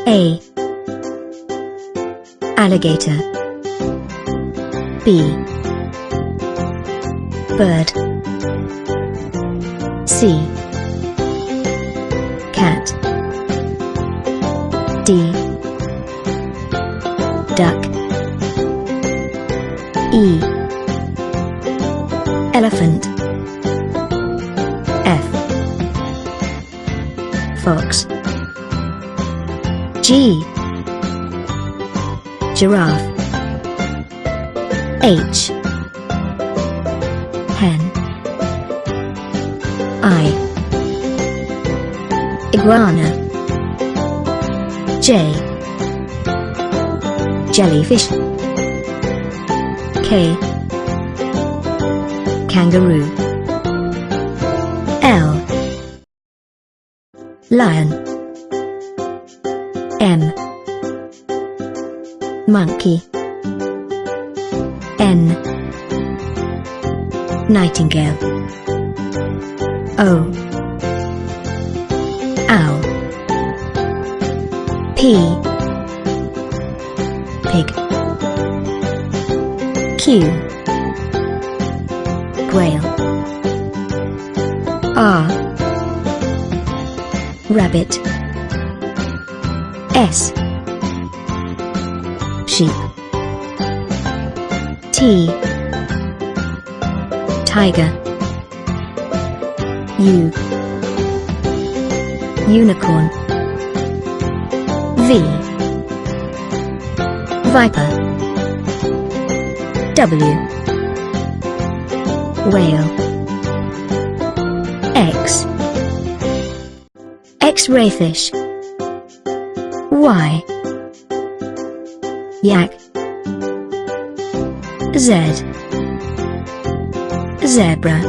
A. Alligator. B. Bird. C. Cat. D. Duck. E. Elephant. F. Fox. G. Giraffe. H. Hen. I. Iguana. J. Jellyfish. K. Kangaroo. L. Lion. M. Monkey. N. Nightingale. O. Owl. P. Pig. Q. Quail. R. Rabbit. S. Sheep. T. Tiger. U. Unicorn. V. Viper. W. Whale. X. X-ray fish. Y. Yak. Z. Zebra.